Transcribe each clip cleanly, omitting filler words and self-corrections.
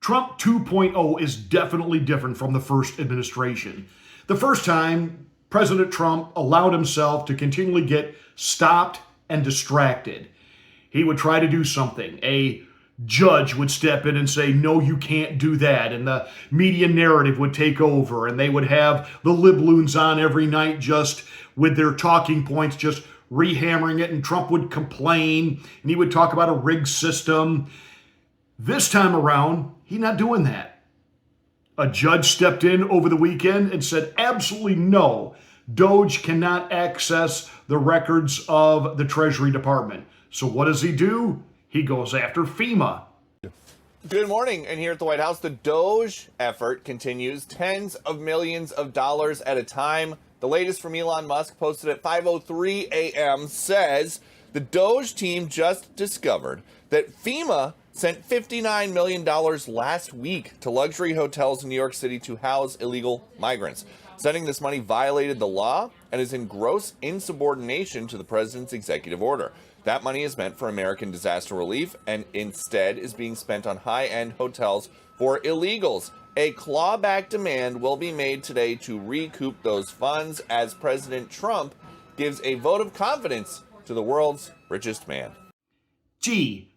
Trump 2.0 is definitely different from the first administration. The first time, President Trump allowed himself to continually get stopped and distracted. He would try to do something. A judge would step in and say, no, you can't do that. And the media narrative would take over, and they would have the libloons on every night just with their talking points, just rehammering it, and Trump would complain, and he would talk about a rigged system. This time around, he's not doing that. A judge stepped in over the weekend and said, absolutely no, DOGE cannot access the records of the Treasury Department. So what does he do? He goes after FEMA. Good morning, and here at the White House, the DOGE effort continues, tens of millions of dollars at a time. The latest from Elon Musk, posted at 5:03 a.m., says the DOGE team just discovered that FEMA sent $59 million last week to luxury hotels in New York City to house illegal migrants. Sending this money violated the law and is in gross insubordination to the president's executive order. That money is meant for American disaster relief and instead is being spent on high-end hotels for illegals. A clawback demand will be made today to recoup those funds as President Trump gives a vote of confidence to the world's richest man. Gee,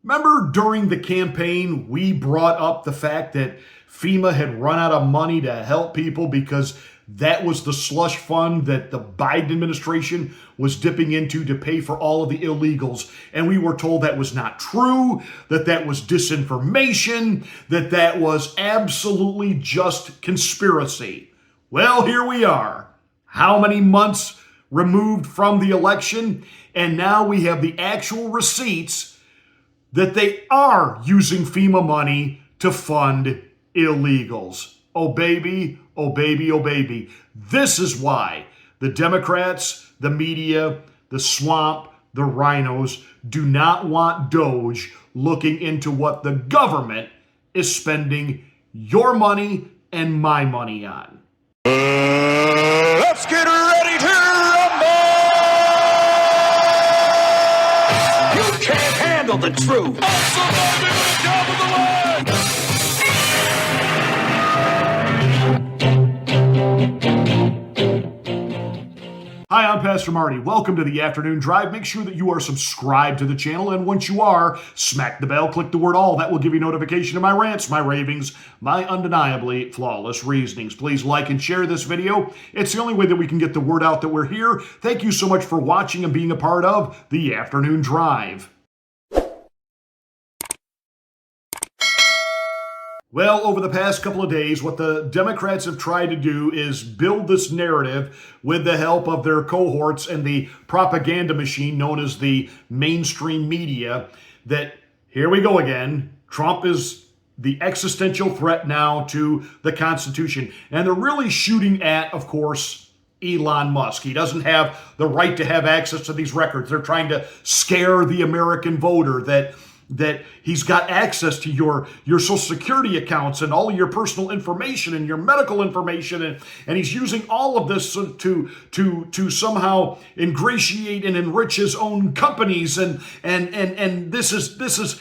remember during the campaign, we brought up the fact that FEMA had run out of money to help people because that was the slush fund that the Biden administration was dipping into to pay for all of the illegals. And we were told that was not true, that that was disinformation, that that was absolutely just conspiracy. Well, here we are. How many months removed from the election? And now we have the actual receipts that they are using FEMA money to fund illegals. Oh, baby, oh, baby, oh, baby. This is why the Democrats, the media, the swamp, the rhinos do not want DOGE looking into what the government is spending your money and my money on. Let's get ready to rumble! You can't handle the truth. Hi, I'm Pastor Marty. Welcome to the Afternoon Drive. Make sure that you are subscribed to the channel, and once you are, smack the bell, click the word all. That will give you notification of my rants, my ravings, my undeniably flawless reasonings. Please like and share this video. It's the only way that we can get the word out that we're here. Thank you so much for watching and being a part of the Afternoon Drive. Well, over the past couple of days, what the Democrats have tried to do is build this narrative with the help of their cohorts and the propaganda machine known as the mainstream media that, here we go again, Trump is the existential threat now to the Constitution. And they're really shooting at, of course, Elon Musk. He doesn't have the right to have access to these records. They're trying to scare the American voter that he's got access to your Social Security accounts and all of your personal information and your medical information, and he's using all of this to somehow ingratiate and enrich his own companies, and this is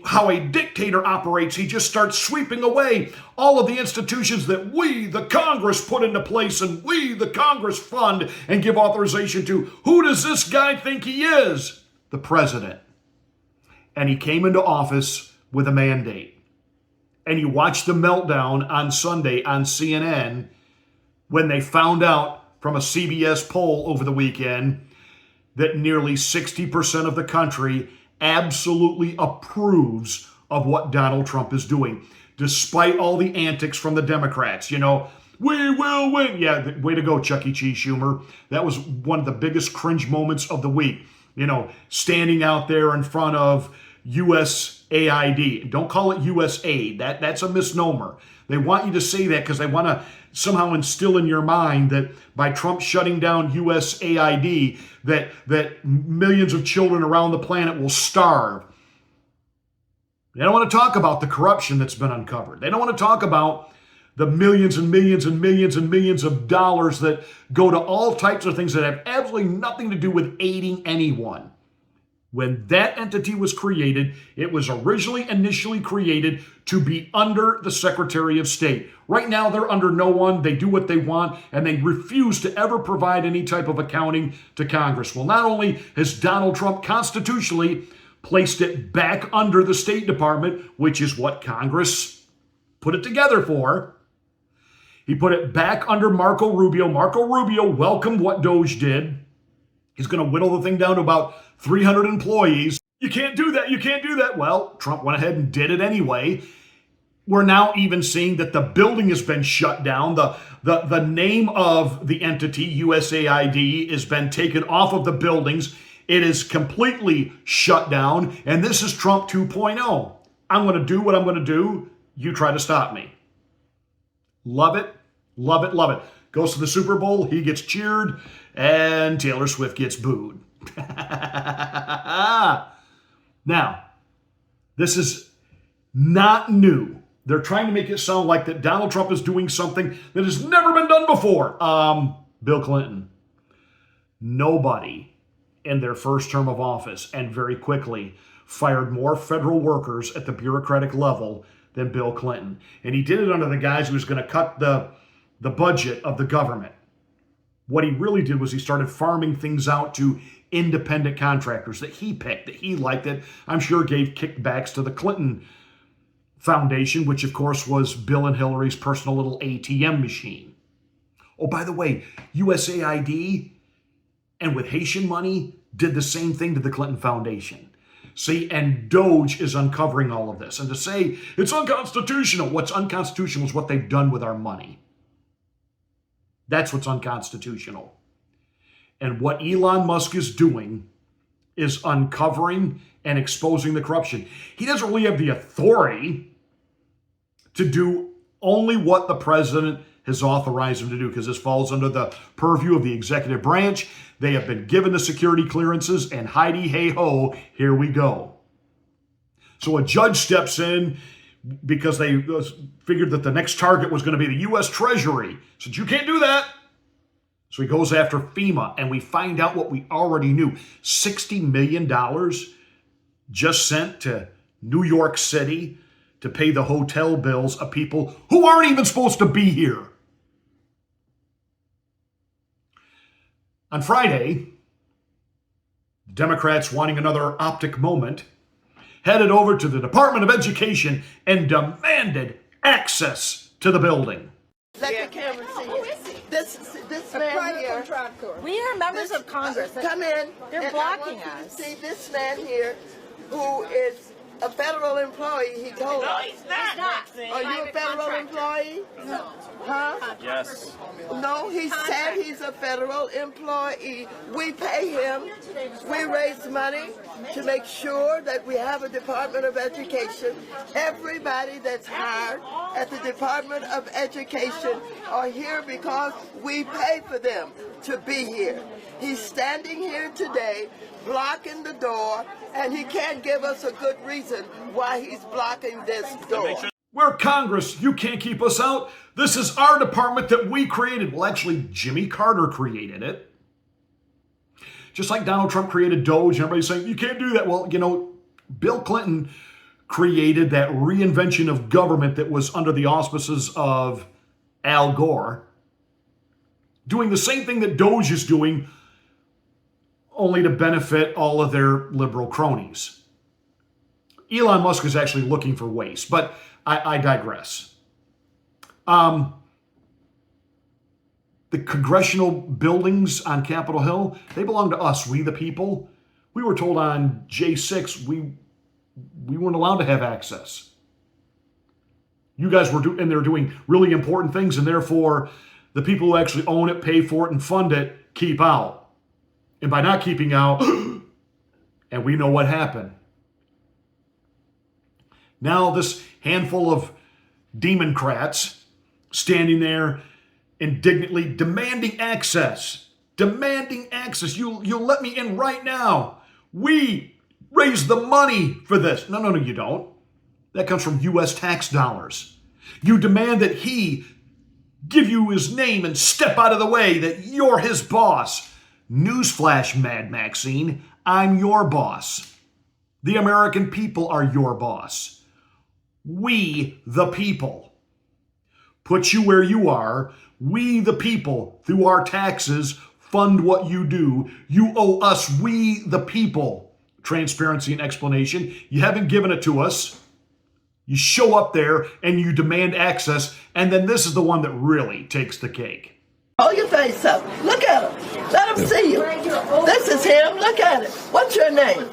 how a dictator operates. He just starts sweeping away all of the institutions that we, the Congress, put into place, and we, the Congress, fund and give authorization to. Who does this guy think he is? The president. And he came into office with a mandate. And you watched the meltdown on Sunday on CNN when they found out from a CBS poll over the weekend that nearly 60% of the country absolutely approves of what Donald Trump is doing, despite all the antics from the Democrats. You know, we will win. Yeah, way to go, Chuck E. Cheese Schumer. That was one of the biggest cringe moments of the week. You know, standing out there in front of USAID. Don't call it USAID. That's a misnomer. They want you to say that because they want to somehow instill in your mind that by Trump shutting down USAID, that millions of children around the planet will starve. They don't want to talk about the corruption that's been uncovered. They don't want to talk about the millions and millions and millions and millions of dollars that go to all types of things that have absolutely nothing to do with aiding anyone. When that entity was created, it was initially created to be under the Secretary of State. Right now, they're under no one. They do what they want, and they refuse to ever provide any type of accounting to Congress. Well, not only has Donald Trump constitutionally placed it back under the State Department, which is what Congress put it together for, he put it back under Marco Rubio. Marco Rubio welcomed what DOGE did. He's going to whittle the thing down to about 300 employees. You can't do that. You can't do that. Well, Trump went ahead and did it anyway. We're now even seeing that the building has been shut down. The name of the entity, USAID, has been taken off of the buildings. It is completely shut down. And this is Trump 2.0. I'm going to do what I'm going to do. You try to stop me. Love it. Love it. Love it. Goes to the Super Bowl. He gets cheered. And Taylor Swift gets booed. Now, this is not new. They're trying to make it sound like that Donald Trump is doing something that has never been done before. Bill Clinton. Nobody in their first term of office and very quickly fired more federal workers at the bureaucratic level than Bill Clinton. And he did it under the guise who was going to cut the budget of the government. What he really did was he started farming things out to independent contractors that he picked, that he liked, that I'm sure gave kickbacks to the Clinton Foundation, which of course was Bill and Hillary's personal little ATM machine. Oh, by the way, USAID and with Haitian money did the same thing to the Clinton Foundation. See, and DOGE is uncovering all of this. And to say it's unconstitutional, what's unconstitutional is what they've done with our money. That's what's unconstitutional. And what Elon Musk is doing is uncovering and exposing the corruption. He doesn't really have the authority to do only what the president has authorized him to do, because this falls under the purview of the executive branch. They have been given the security clearances, and Heidi hey-ho, here we go. So a judge steps in because they figured that the next target was going to be the U.S. Treasury. Said, you can't do that. So he goes after FEMA, and we find out what we already knew. $60 million just sent to New York City to pay the hotel bills of people who aren't even supposed to be here. On Friday, Democrats, wanting another optic moment, headed over to the Department of Education and demanded access to the building. Let the camera see you. This man here. We are members of Congress. Come in. They're and blocking I want you us. to see this man here, who is a federal employee. He told us. He's not. Are you a federal employee? No. Huh? Yes. No, he said he's a federal employee. We pay him. We raise money to make sure that we have a Department of Education. Everybody that's hired at the Department of Education are here because we pay for them to be here. He's standing here today, blocking the door, and he can't give us a good reason why he's blocking this door. We're Congress. You can't keep us out. This is our department that we created. Well, actually, Jimmy Carter created it. Just like Donald Trump created DOGE, and everybody's saying, you can't do that. Well, you know, Bill Clinton created that reinvention of government that was under the auspices of Al Gore, doing the same thing that DOGE is doing, only to benefit all of their liberal cronies. Elon Musk is actually looking for waste, but I digress. The congressional buildings on Capitol Hill, they belong to us, we the people. We were told on J6 we weren't allowed to have access. You guys were and they're doing really important things, and therefore the people who actually own it, pay for it, and fund it keep out. And by not keeping out, and we know what happened. Now this handful of Democrats standing there indignantly demanding access. Demanding access. You'll let me in right now. We raised the money for this. No, you don't. That comes from U.S. tax dollars. You demand that he give you his name and step out of the way, that you're his boss. Newsflash, Mad Maxine, I'm your boss. The American people are your boss. We, the people, put you where you are. We, the people, through our taxes, fund what you do. You owe us, we, the people, transparency and explanation. You haven't given it to us. You show up there and you demand access, and then this is the one that really takes the cake. Hold your face up. Look at him. Let him see you. This is him. Look at it. What's your name?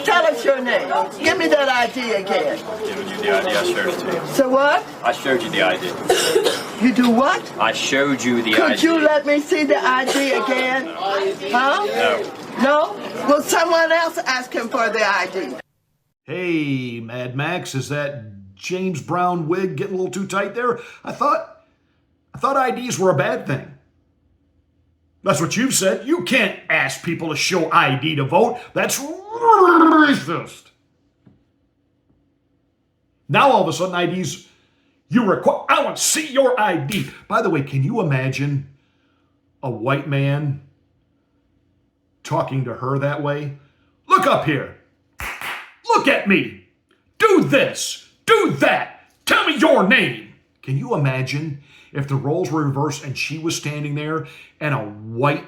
Tell us your name. Give me that ID again. Giving you the ID, I showed it to you. So what? I showed you the ID. You do what? I showed you the ID. Could you let me see the ID again? Huh? No. No? Will someone else ask him for the ID? Hey, Mad Max, is that James Brown wig getting a little too tight there? I thought IDs were a bad thing. That's what you've said. You can't ask people to show ID to vote. That's racist. Now all of a sudden IDs, you require, I want to see your ID. By the way, can you imagine a white man talking to her that way? Look up here. Look at me. Do this. Do that. Tell me your name. Can you imagine if the roles were reversed and she was standing there and a white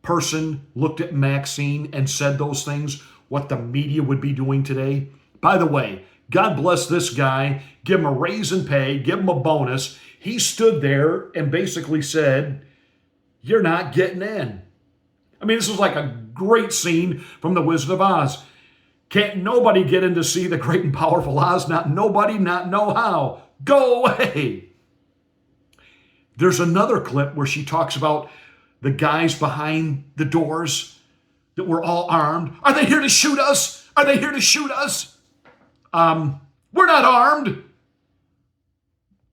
person looked at Maxine and said those things, what the media would be doing today? By the way, God bless this guy. Give him a raise in pay. Give him a bonus. He stood there and basically said, you're not getting in. I mean, this was like a great scene from The Wizard of Oz. Can't nobody get in to see the great and powerful Oz? Not nobody, not know how. Go away. There's another clip where she talks about the guys behind the doors that were all armed. Are they here to shoot us? Are they here to shoot us? We're not armed.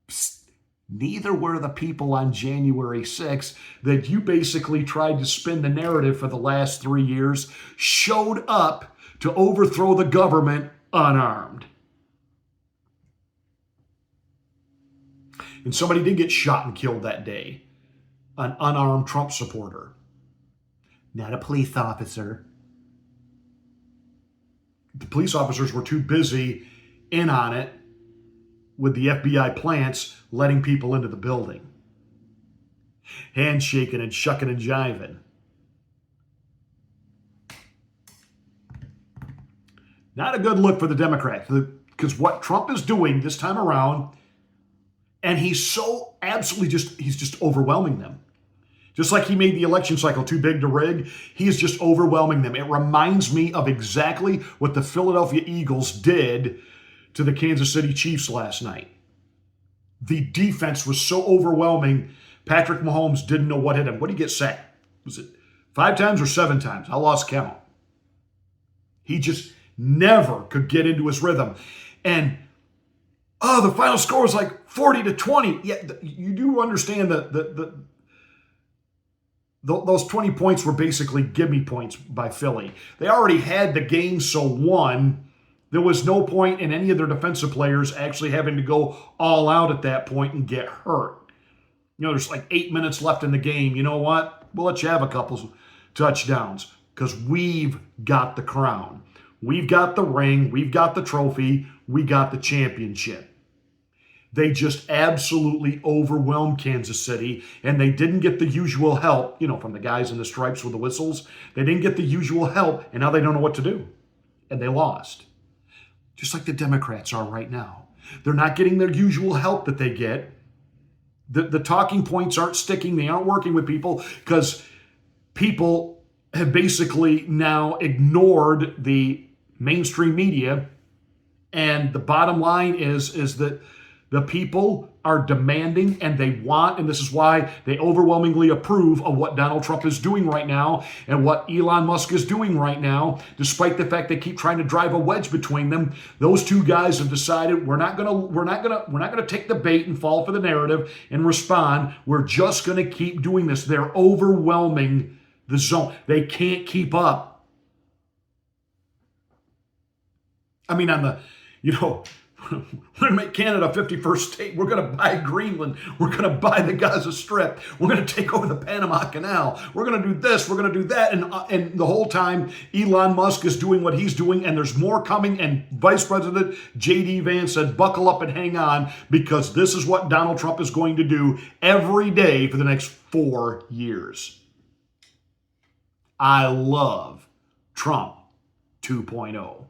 Psst. Neither were the people on January 6th that you basically tried to spin the narrative for the last 3 years, showed up to overthrow the government unarmed. And somebody did get shot and killed that day. An unarmed Trump supporter. Not a police officer. The police officers were too busy in on it with the FBI plants letting people into the building. Handshaking and shucking and jiving. Not a good look for the Democrats, because what Trump is doing this time around, and he's so absolutely he's just overwhelming them. Just like he made the election cycle too big to rig, he is just overwhelming them. It reminds me of exactly what the Philadelphia Eagles did to the Kansas City Chiefs last night. The defense was so overwhelming, Patrick Mahomes didn't know what hit him. What did he get sacked? Was it 5 times or 7 times? I lost count. He just never could get into his rhythm. And, the final score was like 40-20. Yeah, you do understand that those 20 points were basically gimme points by Philly. They already had the game so won. There was no point in any of their defensive players actually having to go all out at that point and get hurt. You know, there's like 8 minutes left in the game. You know what? We'll let you have a couple touchdowns because we've got the crown. We've got the ring. We've got the trophy. We got the championship. They just absolutely overwhelmed Kansas City, and they didn't get the usual help, from the guys in the stripes with the whistles. They didn't get the usual help, and now they don't know what to do. And they lost. Just like the Democrats are right now. They're not getting their usual help that they get. The talking points aren't sticking. They aren't working with people because people have basically now ignored the mainstream media. And the bottom line is that the people are demanding and they want, and this is why they overwhelmingly approve of what Donald Trump is doing right now and what Elon Musk is doing right now, despite the fact they keep trying to drive a wedge between them. Those two guys have decided we're not gonna take the bait and fall for the narrative and respond. We're just gonna keep doing this. They're overwhelming the zone. They can't keep up. I mean, We're going to make Canada 51st state. We're going to buy Greenland. We're going to buy the Gaza Strip. We're going to take over the Panama Canal. We're going to do this. We're going to do that. And the whole time, Elon Musk is doing what he's doing, and there's more coming. And Vice President J.D. Vance said, buckle up and hang on, because this is what Donald Trump is going to do every day for the next 4 years. I love Trump 2.0.